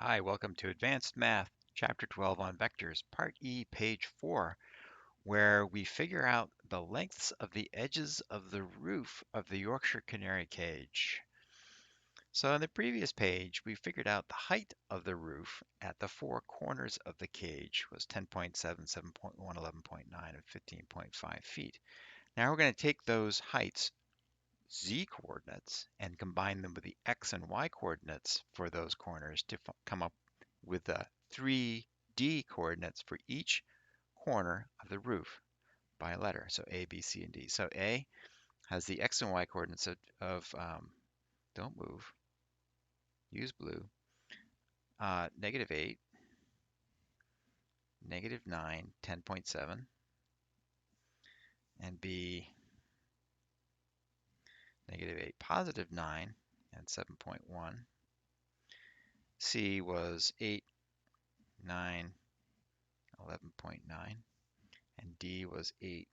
Hi, welcome to Advanced Math, Chapter 12 on Vectors, Part E, Page 4, where we figure out the lengths of the edges of the roof of the Yorkshire Canary cage. So in the previous page, we figured out the height of the roof at the four corners of the cage was 10.7, 7.1, 11.9, and 15.5 feet. Now we're going to take those heights, z coordinates, and combine them with the x and y coordinates for those corners to come up with the 3D coordinates for each corner of the roof by letter. So A, B, C, and D. So A has the X and Y coordinates of don't move, use blue, -8, -9, 10.7, and B, -8, +9, and 7.1. C was 8, 9, 11.9, and D was 8,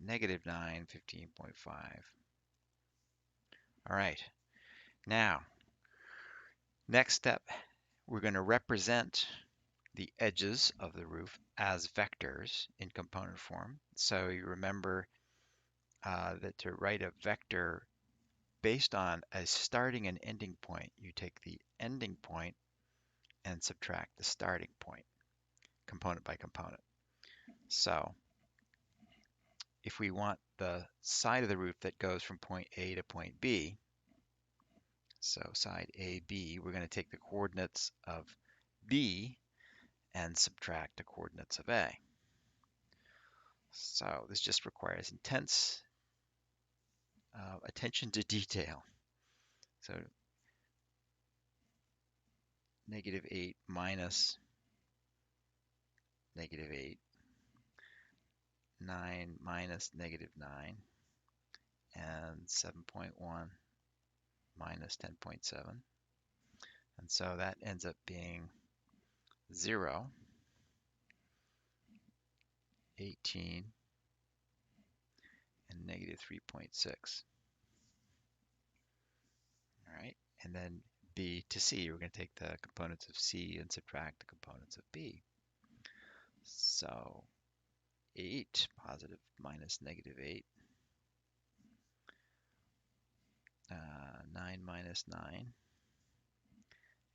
-9, 15.5. All right, now, next step, we're going to represent the edges of the roof as vectors in component form. So you remember that to write a vector based on a starting and ending point, you take the ending point and subtract the starting point, component by component. So if we want the side of the roof that goes from point A to point B, so side AB, we're going to take the coordinates of B and subtract the coordinates of A. So this just requires intense attention to detail. So -8 minus -8, 9 minus -9, and 7.1 minus 10.7. And so that ends up being 0, 18, and -3.6. All right, and then B to C, we're going to take the components of C and subtract the components of B. So 8 positive minus -8, 9 minus 9,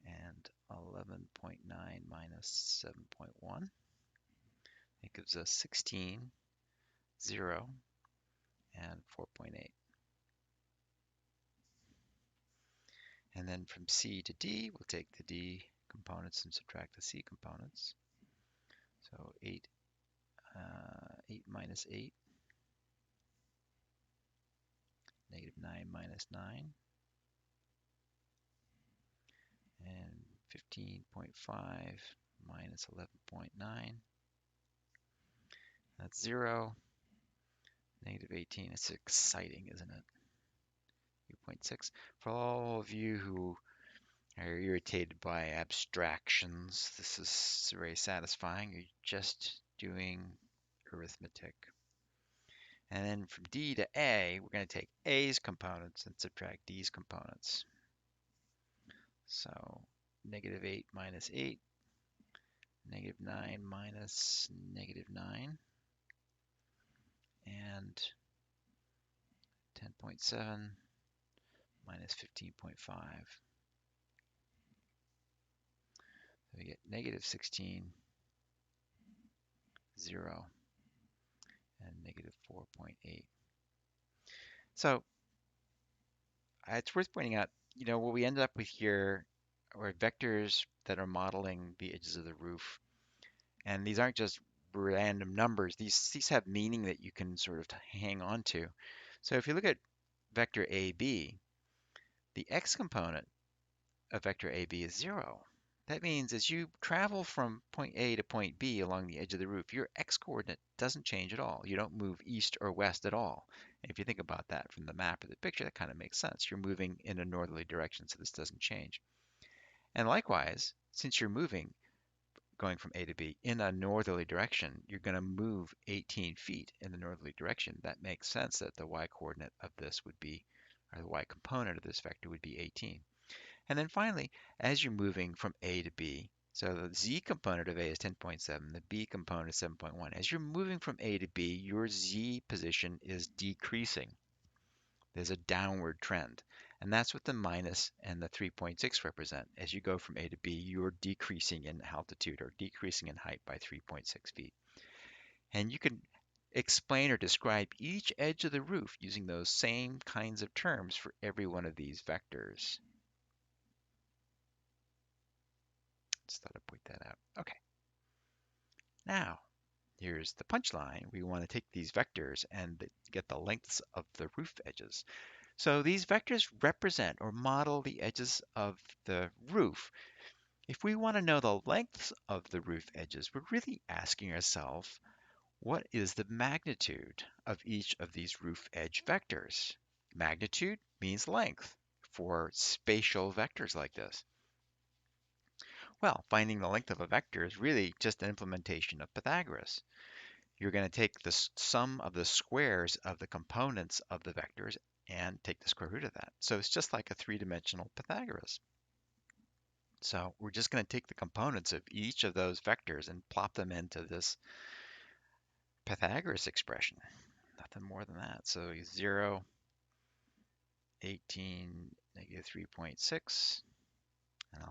and 11.9 minus 7.1. It gives us 16, 0, and 4.8. And then from C to D, we'll take the D components and subtract the C components. So 8 minus 8, -9 minus 9, and 15.5 minus 11.9. That's 0, -18. It's exciting, isn't it? 2.6. For all of you who are irritated by abstractions, this is very satisfying. You're just doing arithmetic. And then from D to A, we're going to take A's components and subtract D's components. So -8 minus 8, -9 minus -9, and 10.7 minus 15.5. So we get -16, 0, and -4.8. So it's worth pointing out, what we ended up with here are vectors that are modeling the edges of the roof. And these aren't just random numbers. These have meaning that you can sort of hang on to. So if you look at vector AB, the x component of vector AB is 0. That means as you travel from point A to point B along the edge of the roof, your x-coordinate doesn't change at all. You don't move east or west at all. And if you think about that from the map or the picture, that kind of makes sense. You're moving in a northerly direction, so this doesn't change. And likewise, since you're moving, going from A to B in a northerly direction, you're going to move 18 feet in the northerly direction. That makes sense that the y-coordinate of this would be, or the y component of this vector would be 18. And then finally, as you're moving from A to B, so the Z component of A is 10.7, the B component is 7.1. As you're moving from A to B, your Z position is decreasing. There's a downward trend. And that's what the minus and the 3.6 represent. As you go from A to B, you're decreasing in altitude or decreasing in height by 3.6 feet. And you can explain or describe each edge of the roof using those same kinds of terms for every one of these vectors. Just thought I'd point that out. Okay, now here's the punchline. We want to take these vectors and get the lengths of the roof edges. So these vectors represent or model the edges of the roof. If we want to know the lengths of the roof edges, we're really asking ourselves, what is the magnitude of each of these roof edge vectors? Magnitude means length for spatial vectors like this. Well, finding the length of a vector is really just an implementation of Pythagoras. You're going to take the sum of the squares of the components of the vectors and take the square root of that. So it's just like a three-dimensional Pythagoras. So we're just going to take the components of each of those vectors and plop them into this Pythagoras expression. Nothing more than that. So 0, 18, negative 3.6, and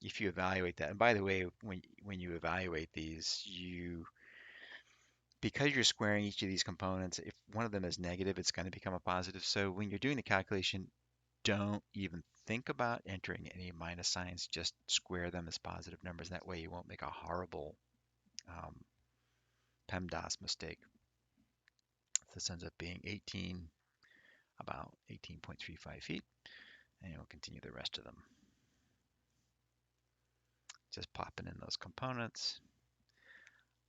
if you evaluate that, and by the way, when you evaluate these, because you're squaring each of these components, if one of them is negative, it's going to become a positive. So when you're doing the calculation, don't even think about entering any minus signs. Just square them as positive numbers. That way you won't make a horrible um, PEMDAS mistake. This ends up being about 18.35 feet, and we'll continue the rest of them. Just popping in those components.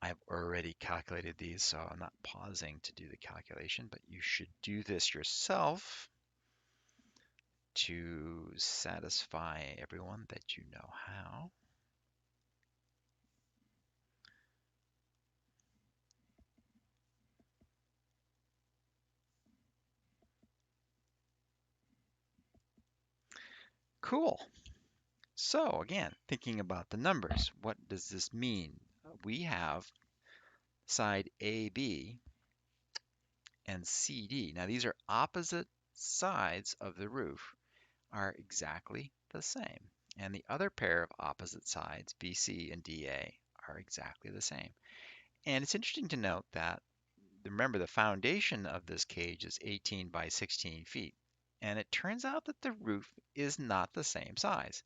I've already calculated these, so I'm not pausing to do the calculation, but you should do this yourself to satisfy everyone that you know how. Cool. So again, thinking about the numbers, what does this mean? We have side AB and CD. Now these are opposite sides of the roof, are exactly the same. And the other pair of opposite sides, BC and DA, are exactly the same. And it's interesting to note that, remember, the foundation of this cage is 18 by 16 feet. And it turns out that the roof is not the same size.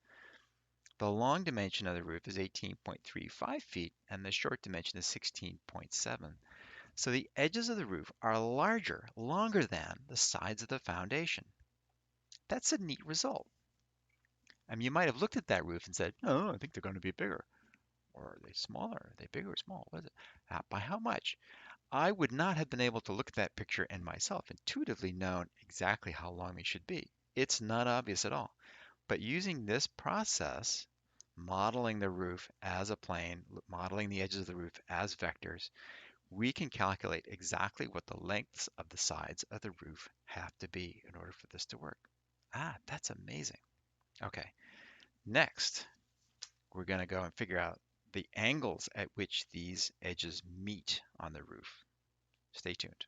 The long dimension of the roof is 18.35 feet, and the short dimension is 16.7. So the edges of the roof are larger, longer than the sides of the foundation. That's a neat result. I mean, you might have looked at that roof and said, oh, I think they're going to be bigger. Or are they smaller? Are they bigger or small? What is it? By how much? I would not have been able to look at that picture and myself intuitively known exactly how long they should be. It's not obvious at all. But using this process, modeling the roof as a plane, modeling the edges of the roof as vectors, we can calculate exactly what the lengths of the sides of the roof have to be in order for this to work. Ah, that's amazing. Okay, next, we're going to go and figure out the angles at which these edges meet on the roof. Stay tuned.